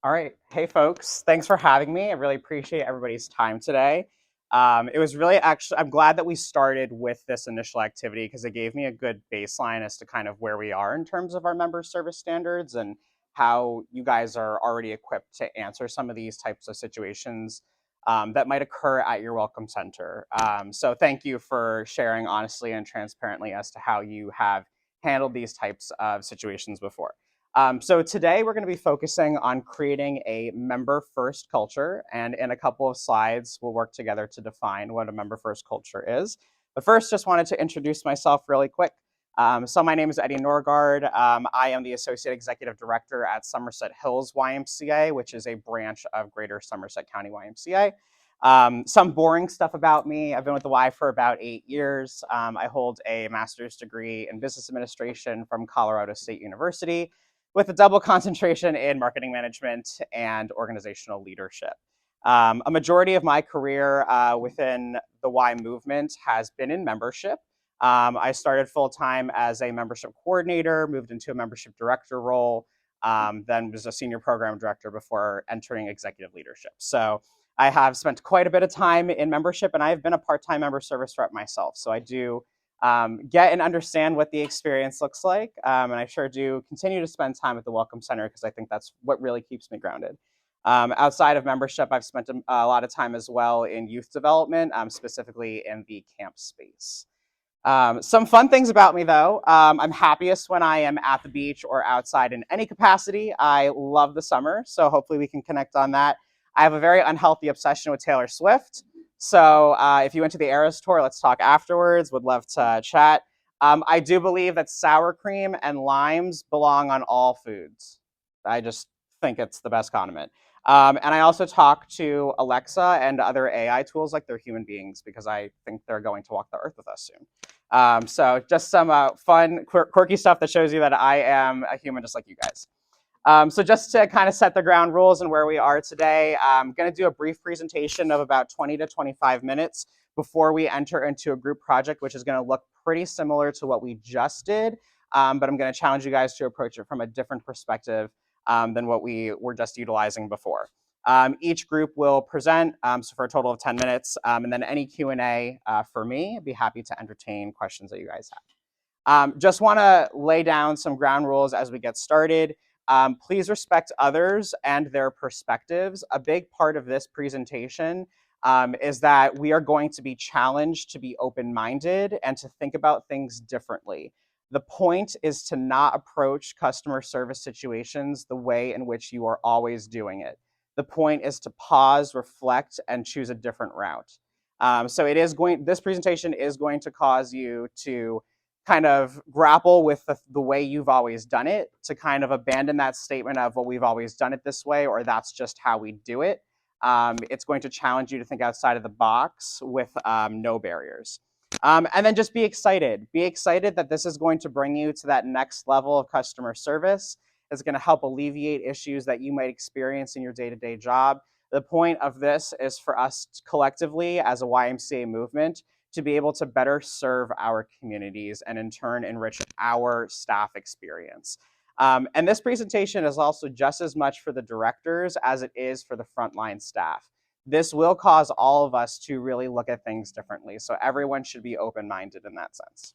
All right. Hey, folks. Thanks for having me. I really appreciate everybody's time today. It was really I'm glad that we started with this initial activity because it gave me a good baseline as to kind of where we are in terms of our member service standards and how you guys are already equipped to answer some of these types of situations that might occur at your welcome center. So thank you for sharing honestly and transparently as to how you have handled these types of situations before. So today we're going to be focusing on creating a member-first culture, and in a couple of slides, we'll work together to define what a member-first culture is. But first, just wanted to introduce myself really quick. So my name is Eddie Norgard. I am the Associate Executive Director at Somerset Hills YMCA, which is a branch of Greater Somerset County YMCA. Some boring stuff about me. I've been with the Y for about 8 years. I hold a master's degree in business administration from Colorado State University, with a double concentration in marketing management and organizational leadership. A majority of my career within the Y movement has been in membership. I started full-time as a membership coordinator, moved into a membership director role, then was a senior program director before entering executive leadership. So I have spent quite a bit of time in membership, and I've been a part-time member service rep myself. So I do get and understand what the experience looks like. And I sure do continue to spend time at the Welcome Center because I think that's what really keeps me grounded. Outside of membership, I've spent a lot of time as well in youth development, specifically in the camp space. Some fun things about me though, I'm happiest when I am at the beach or outside in any capacity. I love the summer, so hopefully we can connect on that. I have a very unhealthy obsession with Taylor Swift. So if you went to the Eras tour, let's talk afterwards. Would love to chat. I do believe that sour cream and limes belong on all foods. I just think it's the best condiment. And I also talk to Alexa and other AI tools like they're human beings because I think they're going to walk the earth with us soon. So just some fun, quirky stuff that shows you that I am a human just like you guys. So just to kind of set the ground rules and where we are today, I'm going to do a brief presentation of about 20 to 25 minutes before we enter into a group project, which is going to look pretty similar to what we just did. But I'm going to challenge you guys to approach it from a different perspective than what we were just utilizing before. Each group will present, so for a total of 10 minutes, and then any Q&A for me. I'd be happy to entertain questions that you guys have. Just want to lay down some ground rules as we get started. Please respect others and their perspectives. A big part of this presentation is that we are going to be challenged to be open-minded and to think about things differently. The point is to not approach customer service situations the way in which you are always doing it. The point is to pause, reflect, and choose a different route. So this presentation is going to cause you to kind of grapple with the way you've always done it, to kind of abandon that statement of, well, we've always done it this way, or that's just how we do it. It's going to challenge you to think outside of the box with no barriers. And then just be excited. Be excited that this is going to bring you to that next level of customer service. It's going to help alleviate issues that you might experience in your day-to-day job. The point of this is for us collectively as a YMCA movement to be able to better serve our communities and in turn enrich our staff experience. And this presentation is also just as much for the directors as it is for the frontline staff. This will cause all of us to really look at things differently. So everyone should be open-minded in that sense.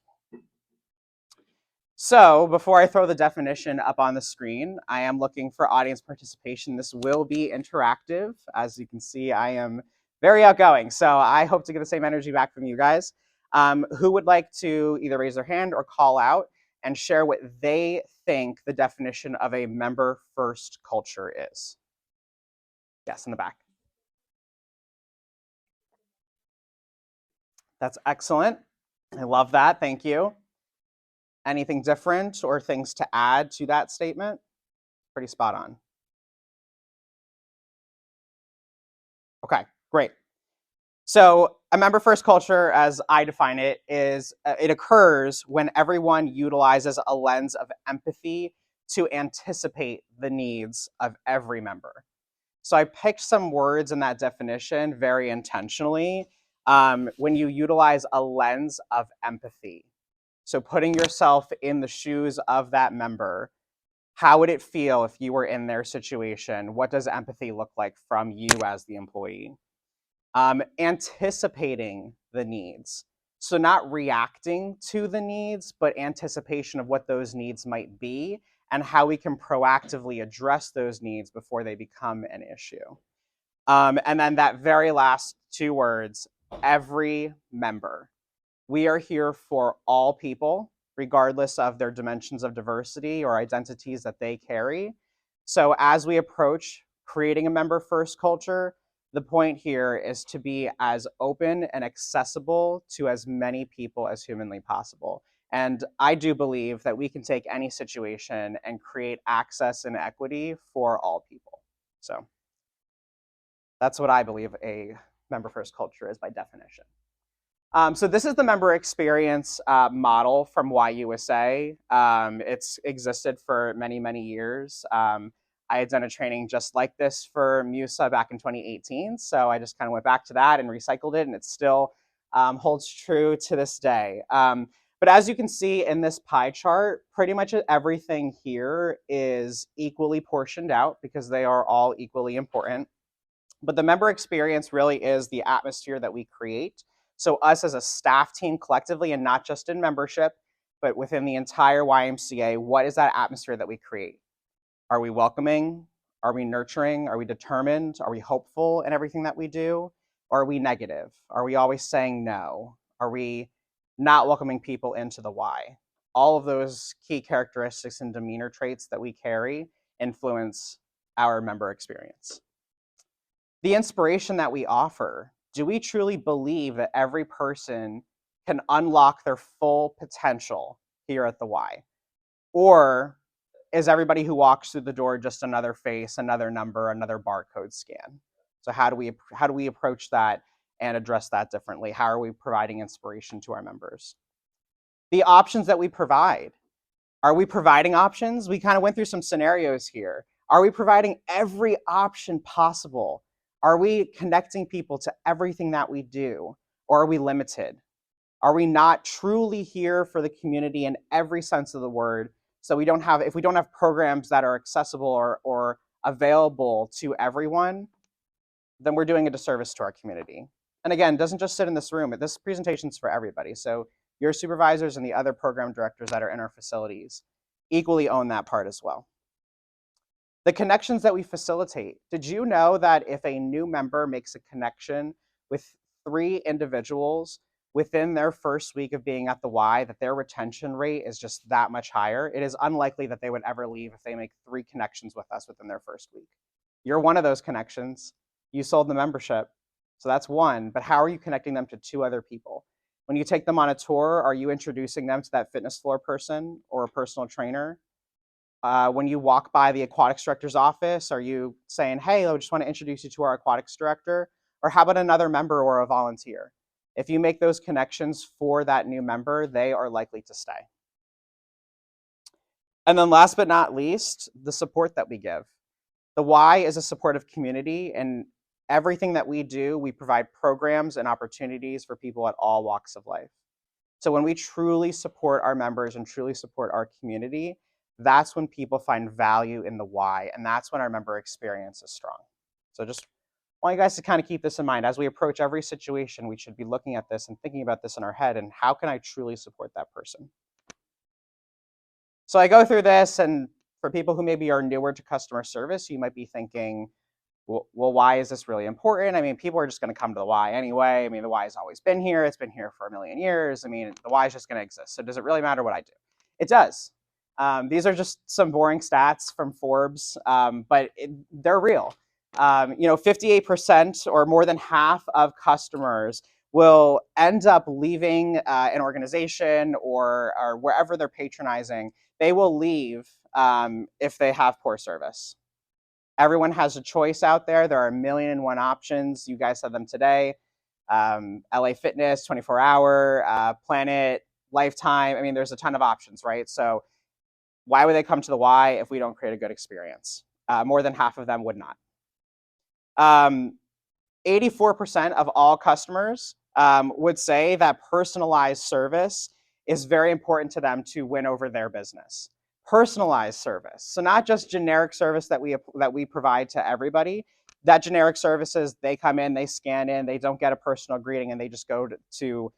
So before I throw the definition up on the screen, I am looking for audience participation. This will be interactive. As you can see, I am very outgoing. So I hope to get the same energy back from you guys. Who would like to either raise their hand or call out and share what they think the definition of a member-first culture is? Yes, in the back. That's excellent. I love that. Thank you. Anything different or things to add to that statement? Pretty spot on. Okay, great. So a member-first culture, as I define it, is it occurs when everyone utilizes a lens of empathy to anticipate the needs of every member. So I picked some words in that definition very intentionally. When you utilize a lens of empathy, so putting yourself in the shoes of that member, How would it feel if you were in their situation? What does empathy look like from you as the employee? Anticipating the needs. So, not reacting to the needs, but anticipation of what those needs might be and how we can proactively address those needs before they become an issue. And then that very last two words, every member. We are here for all people, regardless of their dimensions of diversity or identities that they carry. So as we approach creating a member first culture, the point here is to be as open and accessible to as many people as humanly possible. And I do believe that we can take any situation and create access and equity for all people. So that's what I believe a member first culture is by definition. So this is the member experience model from YUSA. It's existed for many, many years. I had done a training just like this for MUSA back in 2018. So I just kind of went back to that and recycled it, and it still holds true to this day. But as you can see in this pie chart, pretty much everything here is equally portioned out because they are all equally important. But the member experience really is the atmosphere that we create. So us as a staff team collectively, and not just in membership, but within the entire YMCA, what is that atmosphere that we create? Are we welcoming? Are we nurturing? Are we determined? Are we hopeful in everything that we do? Or are we negative? Are we always saying no? Are we not welcoming people into the Y? All of those key characteristics and demeanor traits that we carry influence our member experience. The inspiration that we offer, do we truly believe that every person can unlock their full potential here at the Y? Or is everybody who walks through the door just another face, another number, another barcode scan? So how do we approach that and address that differently? How are we providing inspiration to our members? The options that we provide. Are we providing options? We kind of went through some scenarios here. Are we providing every option possible? Are we connecting people to everything that we do? Or are we limited? Are we not truly here for the community in every sense of the word? So if we don't have programs that are accessible or available to everyone, then we're doing a disservice to our community. And again, it doesn't just sit in this room. This presentation is for everybody. So your supervisors and the other program directors that are in our facilities equally own that part as well. The connections that we facilitate. Did you know that if a new member makes a connection with 3 individuals within their first week of being at the Y, that their retention rate is just that much higher? It is unlikely that they would ever leave if they make 3 connections with us within their first week. You're one of those connections. You sold the membership. So that's one, but how are you connecting them to 2 other people? When you take them on a tour, are you introducing them to that fitness floor person or a personal trainer? When you walk by the aquatics director's office, are you saying, hey, I just want to introduce you to our aquatics director? Or how about another member or a volunteer? If you make those connections for that new member, they are likely to stay. And then last but not least, the support that we give. The Y is a supportive community, and everything that we do, we provide programs and opportunities for people at all walks of life. So when we truly support our members and truly support our community, that's when people find value in the Y, and that's when our member experience is strong. So just want you guys to kind of keep this in mind. As we approach every situation, we should be looking at this and thinking about this in our head, and how can I truly support that person? So I go through this, and for people who maybe are newer to customer service, you might be thinking, well, why is this really important? I mean, people are just going to come to the Y anyway. I mean, the Y has always been here. It's been here for a million years. I mean, the Y is just going to exist. So does it really matter what I do? It does. These are just some boring stats from Forbes, but they're real. 58% or more than half of customers will end up leaving an organization or wherever they're patronizing. They will leave if they have poor service. Everyone has a choice out there. There are 1,000,001 options. You guys said them today. LA Fitness, 24-hour, Planet, Lifetime. I mean, there's a ton of options, right? So why would they come to the Y if we don't create a good experience? More than half of them would not. 84% of all customers would say that personalized service is very important to them to win over their business. Personalized service. So not just generic service that we provide to everybody. That generic services, they come in, they scan in, they don't get a personal greeting, and they just go to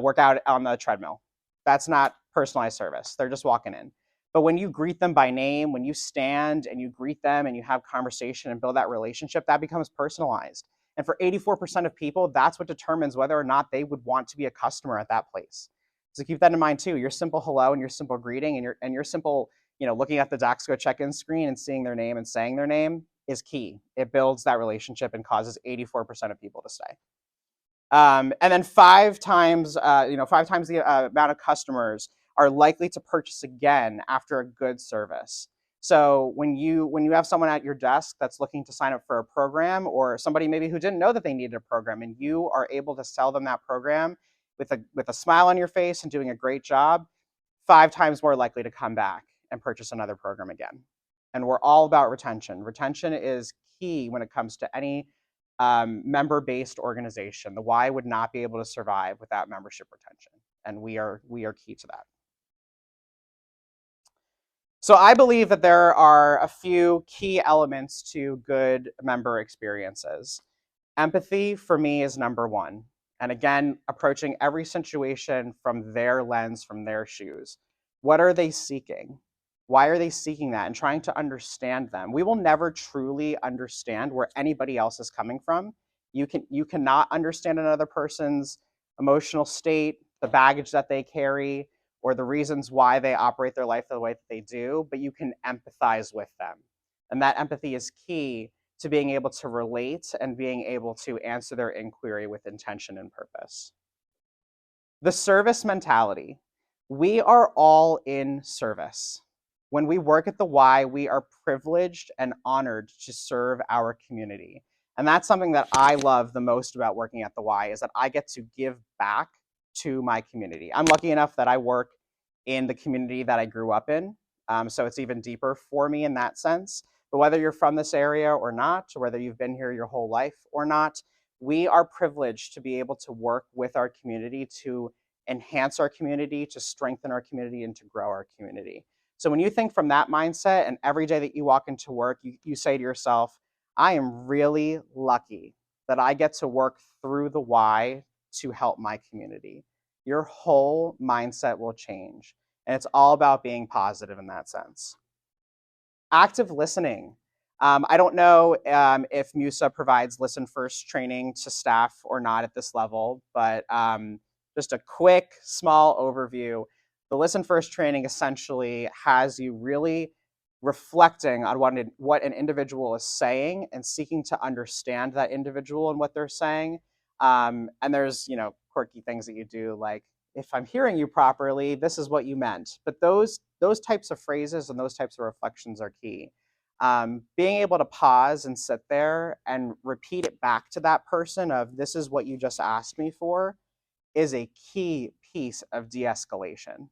work out on the treadmill. That's not personalized service. They're just walking in. But when you greet them by name, when you stand and you greet them and you have conversation and build that relationship, that becomes personalized. And for 84% of people, that's what determines whether or not they would want to be a customer at that place. So keep that in mind too. Your simple hello and your simple greeting and your simple, looking at the Doxco check-in screen and seeing their name and saying their name is key. It builds that relationship and causes 84% of people to stay. And then five times the amount of customers are likely to purchase again after a good service. So when you have someone at your desk that's looking to sign up for a program, or somebody maybe who didn't know that they needed a program, and you are able to sell them that program with a smile on your face and doing a great job, 5 times more likely to come back and purchase another program again. And we're all about retention. Retention is key when it comes to any member-based organization. The Y would not be able to survive without membership retention, and we are key to that. So I believe that there are a few key elements to good member experiences. Empathy for me is number one. And again, approaching every situation from their lens, from their shoes. What are they seeking? Why are they seeking that? And trying to understand them. We will never truly understand where anybody else is coming from. You cannot understand another person's emotional state, the baggage that they carry, or the reasons why they operate their life the way that they do, but you can empathize with them. And that empathy is key to being able to relate and being able to answer their inquiry with intention and purpose. The service mentality. We are all in service. When we work at the Y, we are privileged and honored to serve our community. And that's something that I love the most about working at the Y, is that I get to give back to my community. I'm lucky enough that I work in the community that I grew up in. So it's even deeper for me in that sense. But whether you're from this area or not, or whether you've been here your whole life or not, we are privileged to be able to work with our community to enhance our community, to strengthen our community, and to grow our community. So when you think from that mindset, and every day that you walk into work, you say to yourself, I am really lucky that I get to work through the Y to help my community. Your whole mindset will change. And it's all about being positive in that sense. Active listening. I don't know if MUSA provides listen first training to staff or not at this level, but just a quick, small overview. The listen first training essentially has you really reflecting on what an individual is saying and seeking to understand that individual and what they're saying. And there's, quirky things that you do, like, if I'm hearing you properly, this is what you meant. But those types of phrases and those types of reflections are key. Being able to pause and sit there and repeat it back to that person of, this is what you just asked me for, is a key piece of de-escalation.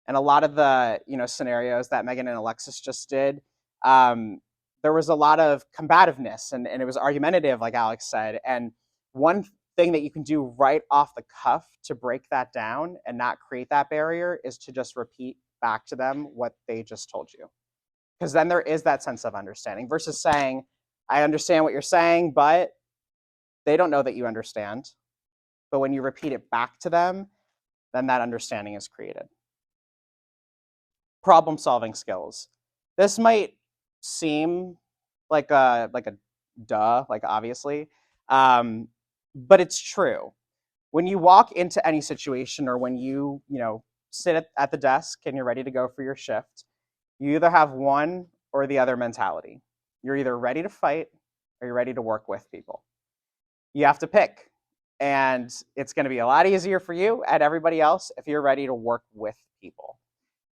And a lot of the scenarios that Megan and Alexis just did, there was a lot of combativeness and it was argumentative, like Alex said. And one thing that you can do right off the cuff to break that down and not create that barrier is to just repeat back to them what they just told you. Because then there is that sense of understanding versus saying, I understand what you're saying, but they don't know that you understand. But when you repeat it back to them, then that understanding is created. Problem solving skills. This might seem like a duh, like obviously, but it's true. When you walk into any situation, or when you sit at the desk and you're ready to go for your shift, you either have one or the other mentality. You're either ready to fight or you're ready to work with people. You have to pick. And it's going to be a lot easier for you and everybody else if you're ready to work with people.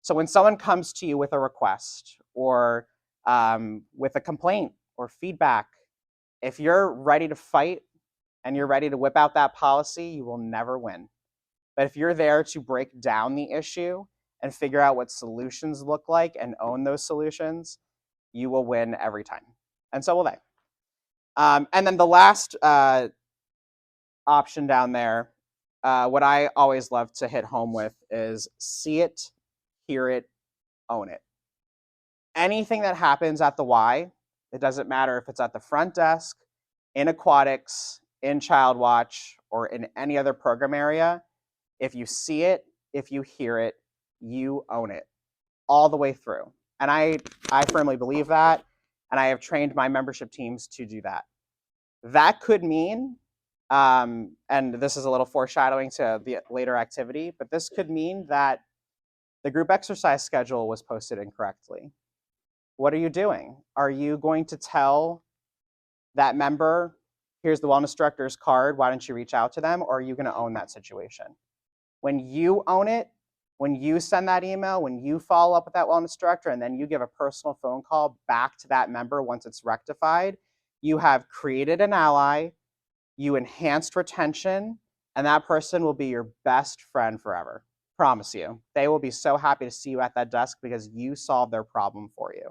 So when someone comes to you with a request or with a complaint or feedback, if you're ready to fight and you're ready to whip out that policy, you will never win. But if you're there to break down the issue and figure out what solutions look like and own those solutions, you will win every time. And so will they. And then the last option down there, what I always love to hit home with is see it, hear it, own it. anything that happens at the Y, it doesn't matter if it's at the front desk, in aquatics, in child watch, or in any other program area, if you see it, if you hear it, you own it all the way through. And I firmly believe that, and I have trained my membership teams to do that. That could mean, and this is a little foreshadowing to the later activity, but this could mean that the group exercise schedule was posted incorrectly. What are you doing? Are you going to tell that member, here's the wellness director's card, why don't you reach out to them? Or are you going to own that situation? When you own it, when you send that email, when you follow up with that wellness director, and then you give a personal phone call back to that member once it's rectified, you have created an ally, you enhanced retention, and that person will be your best friend forever. Promise you. They will be so happy to see you at that desk because you solved their problem for you.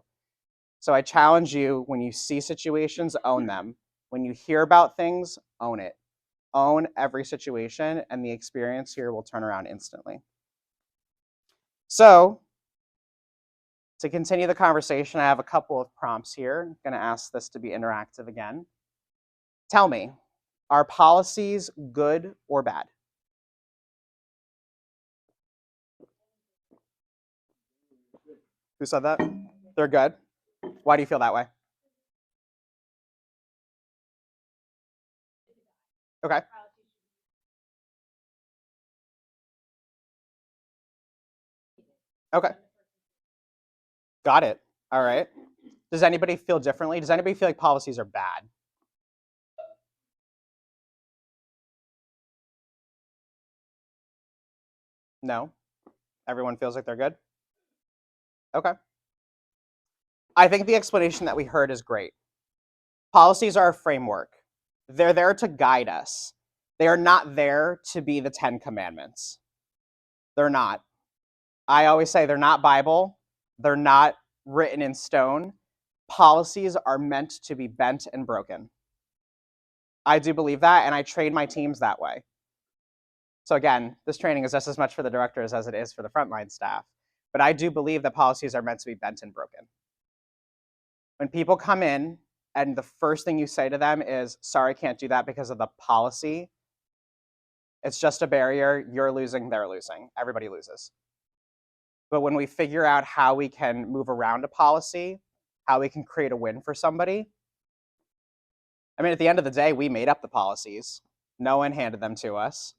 So I challenge you, when you see situations, own them. When you hear about things, own it. Own every situation, and the experience here will turn around instantly. So to continue the conversation, I have a couple of prompts here. I'm going to ask this to be interactive again. Tell me, are policies good or bad? Who said that? They're good. Why do you feel that way? Okay. Okay. Got it. All right. Does anybody feel differently? Does anybody feel like policies are bad? No? Everyone feels like they're good? Okay. I think the explanation that we heard is great. Policies are a framework. They're there to guide us. They are not there to be the 10 Commandments. They're not. I always say they're not Bible. They're not written in stone. Policies are meant to be bent and broken. I do believe that, and I train my teams that way. So again, this training is just as much for the directors as it is for the frontline staff. But I do believe that policies are meant to be bent and broken. When people come in and the first thing you say to them is, sorry, can't do that because of the policy, it's just a barrier. You're losing, they're losing. Everybody loses. But when we figure out how we can move around a policy, how we can create a win for somebody, I mean, at the end of the day, we made up the policies. No one handed them to us.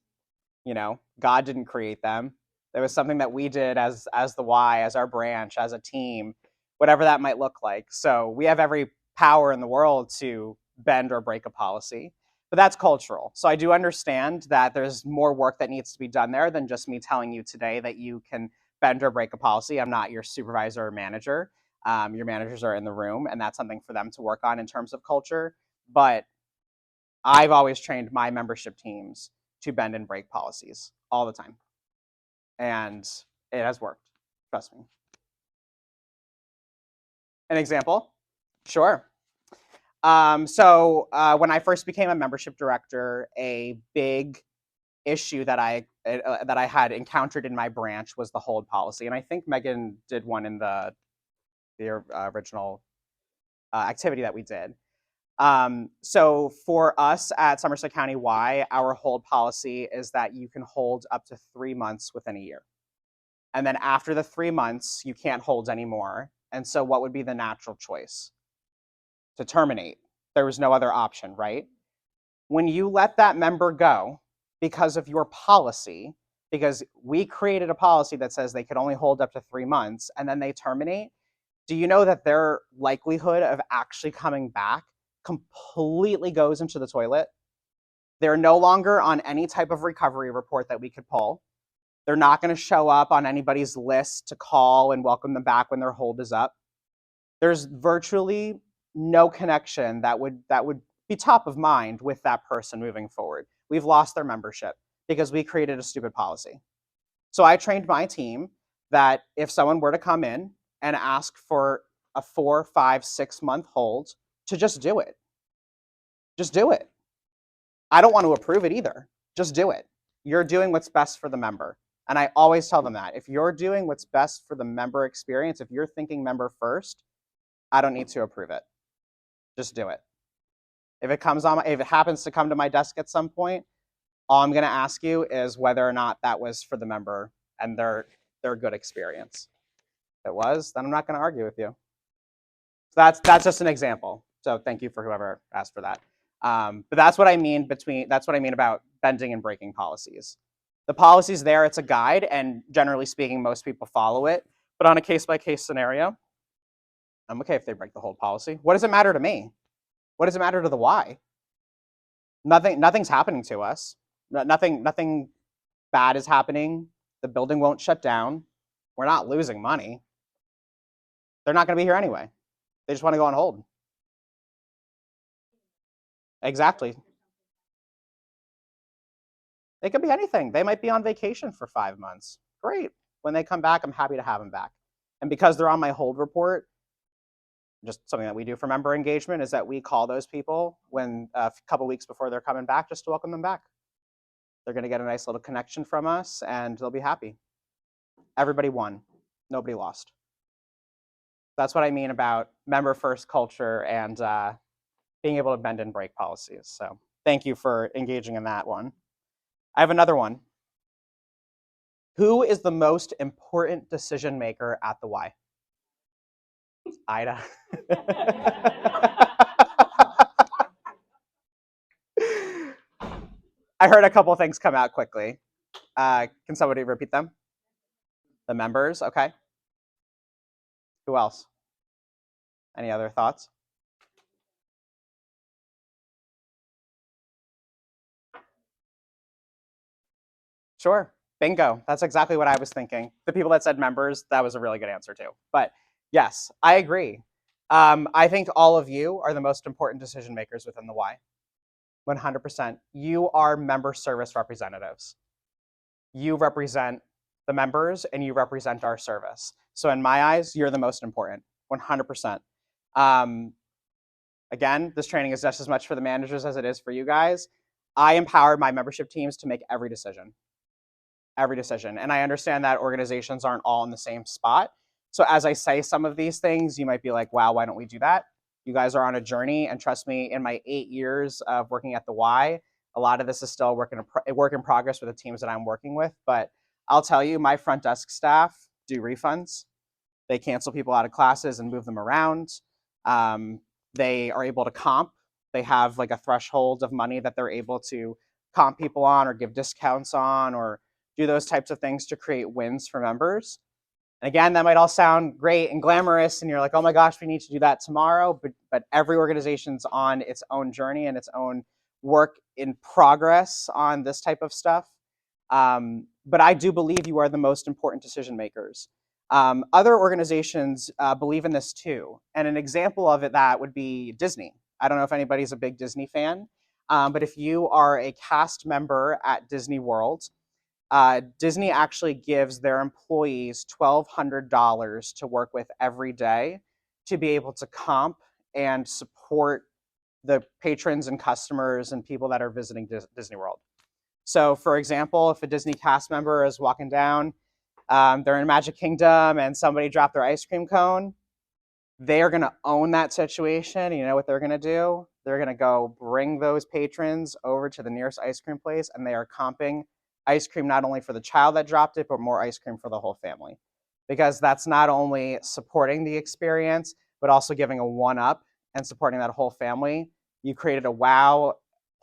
You know, God didn't create them. There was something that we did as the Y, as our branch, as a team, whatever that might look like. So we have every power in the world to bend or break a policy, but that's cultural. So I do understand that there's more work that needs to be done there than just me telling you today that you can bend or break a policy. I'm not your supervisor or manager. Your managers are in the room, and that's something for them to work on in terms of culture. But I've always trained my membership teams to bend and break policies all the time. And it has worked. Trust me. An example? Sure. So when I first became a membership director, a big issue that I had encountered in my branch was the hold policy. And I think Megan did one in the original activity that we did. So for us at Somerset County Y, our hold policy is that you can hold up to 3 months within a year. And then after the 3 months, you can't hold anymore. And so what would be the natural choice? To terminate. There was no other option, right? When you let that member go because of your policy, because we created a policy that says they could only hold up to 3 months and then they terminate, do you know that their likelihood of actually coming back completely goes into the toilet? They're no longer on any type of recovery report that we could pull. They're not going to show up on anybody's list to call and welcome them back when their hold is up. There's virtually no connection that would be top of mind with that person moving forward. We've lost their membership because we created a stupid policy. So I trained my team that if someone were to come in and ask for a 4, 5, 6 month hold, to just do it. Just do it. I don't want to approve it either. Just do it. You're doing what's best for the member. And I always tell them that if you're doing what's best for the member experience, if you're thinking member first, I don't need to approve it. Just do it. If it happens to come to my desk at some point, all I'm going to ask you is whether or not that was for the member and their good experience. If it was, then I'm not going to argue with you. So that's just an example. So thank you for whoever asked for that. But that's what I mean about bending and breaking policies. The policy's there, it's a guide, and generally speaking, most people follow it. But on a case-by-case scenario, I'm okay if they break the whole policy. What does it matter to me? What does it matter to the Y? Nothing's happening to us. Nothing bad is happening. The building won't shut down. We're not losing money. They're not going to be here anyway. They just want to go on hold. Exactly. It could be anything. They might be on vacation for 5 months. Great. When they come back, I'm happy to have them back. And because they're on my hold report, just something that we do for member engagement is that we call those people when a couple weeks before they're coming back just to welcome them back. They're going to get a nice little connection from us and they'll be happy. Everybody won. Nobody lost. That's what I mean about member first culture and being able to bend and break policies. So thank you for engaging in that one. I have another one. Who is the most important decision maker at the Y? Ida. I heard a couple of things come out quickly. Can somebody repeat them? The members, okay. Who else? Any other thoughts? Sure. Bingo. That's exactly what I was thinking. The people that said members, that was a really good answer too. But yes, I agree. I think all of you are the most important decision makers within the Y. 100%. You are member service representatives. You represent the members and you represent our service. So in my eyes, you're the most important, 100%. Again, this training is just as much for the managers as it is for you guys. I empower my membership teams to make every decision. And I understand that organizations aren't all in the same spot. So as I say some of these things, you might be like, wow, why don't we do that? You guys are on a journey, and trust me, in my 8 years of working at the Y, a lot of this is still a work in progress with the teams that I'm working with. But I'll tell you, my front desk staff do refunds. They cancel people out of classes and move them around. They are able to comp. They have like a threshold of money that they're able to comp people on or give discounts on or do those types of things to create wins for members. And again, that might all sound great and glamorous, and you're like, oh my gosh, we need to do that tomorrow. But every organization's on its own journey and its own work in progress on this type of stuff. But I do believe you are the most important decision makers. Other organizations believe in this too. And an example of that would be Disney. I don't know if anybody's a big Disney fan, but if you are a cast member at Disney World, Disney actually gives their employees $1,200 to work with every day to be able to comp and support the patrons and customers and people that are visiting Disney World. So for example, if a Disney cast member is walking down, they're in Magic Kingdom and somebody dropped their ice cream cone, they are going to own that situation. You know what they're going to do? They're going to go bring those patrons over to the nearest ice cream place, and they are comping ice cream not only for the child that dropped it, but more ice cream for the whole family. Because that's not only supporting the experience, but also giving a one-up and supporting that whole family. You created a wow,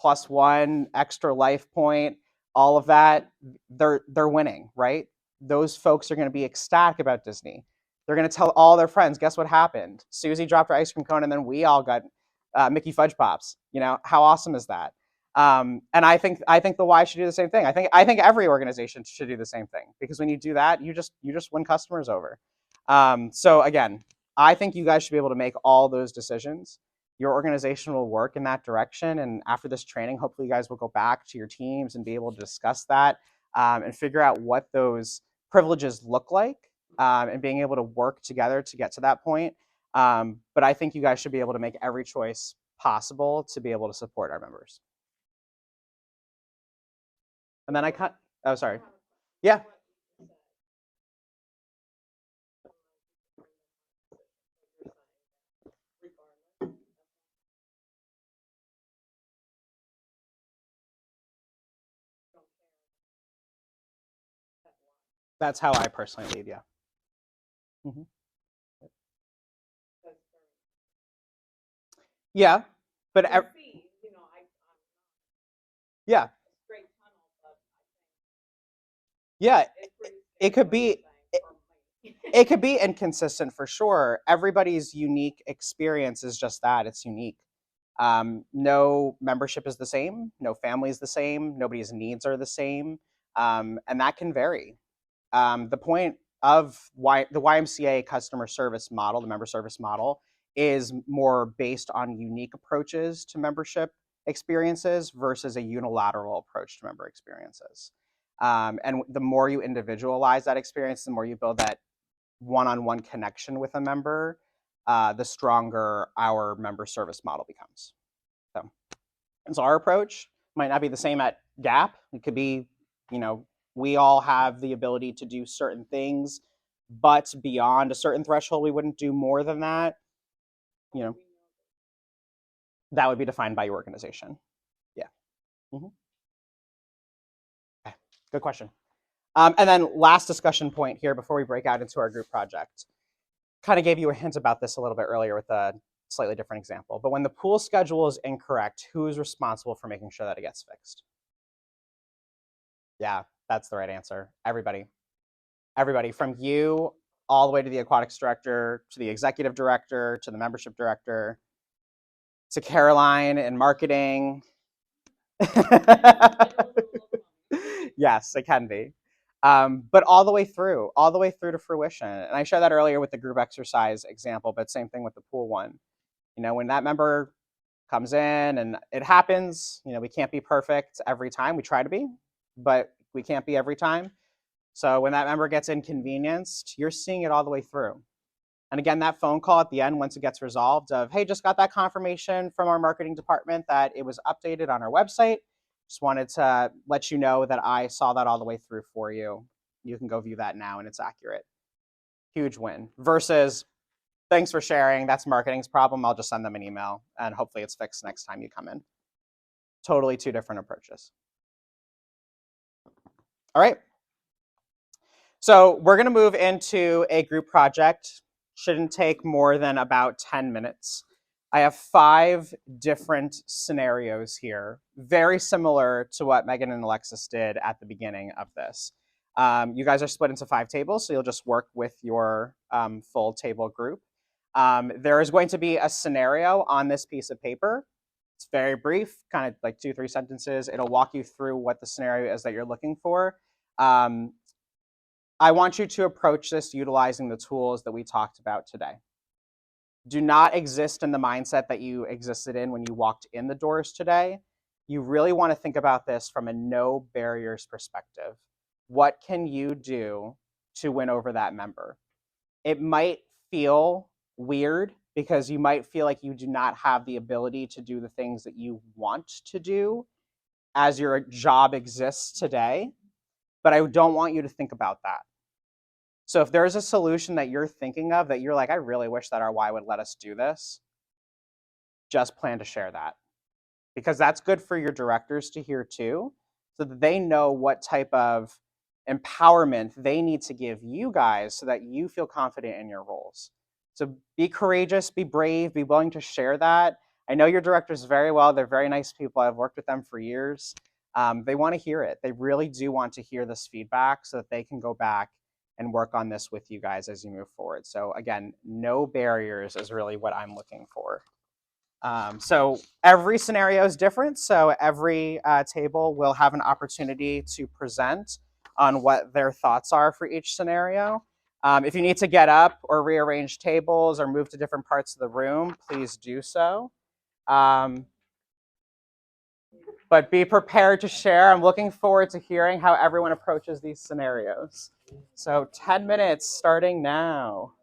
+1, extra life point, all of that. They're winning, right? Those folks are going to be ecstatic about Disney. They're going to tell all their friends, guess what happened? Susie dropped her ice cream cone, and then we all got Mickey Fudge Pops. You know, how awesome is that? And I think the Y should do the same thing. I think every organization should do the same thing, because when you do that, you just win customers over. So again, I think you guys should be able to make all those decisions. Your organization will work in that direction, and after this training, hopefully you guys will go back to your teams and be able to discuss that and figure out what those privileges look like, and being able to work together to get to that point. But I think you guys should be able to make every choice possible to be able to support our members. And then oh, sorry. Yeah. That's how I personally lead, yeah. Mm-hmm. Yeah, but yeah, yeah, it could be it could be inconsistent for sure. Everybody's unique experience is just that, it's unique. No membership is the same, no family is the same, nobody's needs are the same, and that can vary. The point of the YMCA customer service model, the member service model, is more based on unique approaches to membership experiences versus a unilateral approach to member experiences. And the more you individualize that experience, the more you build that one-on-one connection with a member, the stronger our member service model becomes. So, and so our approach might not be the same at Gap. It could be, you know, we all have the ability to do certain things, but beyond a certain threshold, we wouldn't do more than that. You know, that would be defined by your organization. Yeah. Mm-hmm. Okay. Good question. And then last discussion point here before we break out into our group project. Kind of gave you a hint about this a little bit earlier with a slightly different example. But when the pool schedule is incorrect, who is responsible for making sure that it gets fixed? Yeah, that's the right answer. Everybody. Everybody from you all the way to the aquatics director, to the executive director, to the membership director, to Caroline in marketing. Yes, it can be. But all the way through to fruition. And I shared that earlier with the group exercise example, but same thing with the pool one. You know, when that member comes in and it happens, you know, we can't be perfect every time. We try to be, but we can't be every time. So when that member gets inconvenienced, you're seeing it all the way through. And again, that phone call at the end, once it gets resolved of, hey, just got that confirmation from our marketing department that it was updated on our website. Just wanted to let you know that I saw that all the way through for you. You can go view that now and it's accurate. Huge win. Versus, thanks for sharing. That's marketing's problem. I'll just send them an email and hopefully it's fixed next time you come in. Totally two different approaches. All right. So we're going to move into a group project. Shouldn't take more than about 10 minutes. I have 5 different scenarios here, very similar to what Megan and Alexis did at the beginning of this. You guys are split into 5 tables, so you'll just work with your full table group. There is going to be a scenario on this piece of paper. It's very brief, kind of like 2-3 sentences. It'll walk you through what the scenario is that you're looking for. I want you to approach this utilizing the tools that we talked about today. Do not exist in the mindset that you existed in when you walked in the doors today. You really want to think about this from a no barriers perspective. What can you do to win over that member? It might feel weird because you might feel like you do not have the ability to do the things that you want to do as your job exists today, but I don't want you to think about that. So if there's a solution that you're thinking of that you're like, I really wish that our Y would let us do this, just plan to share that. Because that's good for your directors to hear too, so that they know what type of empowerment they need to give you guys so that you feel confident in your roles. So be courageous, be brave, be willing to share that. I know your directors very well. They're very nice people. I've worked with them for years. They want to hear it. They really do want to hear this feedback so that they can go back and work on this with you guys as you move forward. So again, no barriers is really what I'm looking for. So every scenario is different. So every table will have an opportunity to present on what their thoughts are for each scenario. If you need to get up or rearrange tables or move to different parts of the room, please do so. But be prepared to share. I'm looking forward to hearing how everyone approaches these scenarios. So 10 minutes starting now.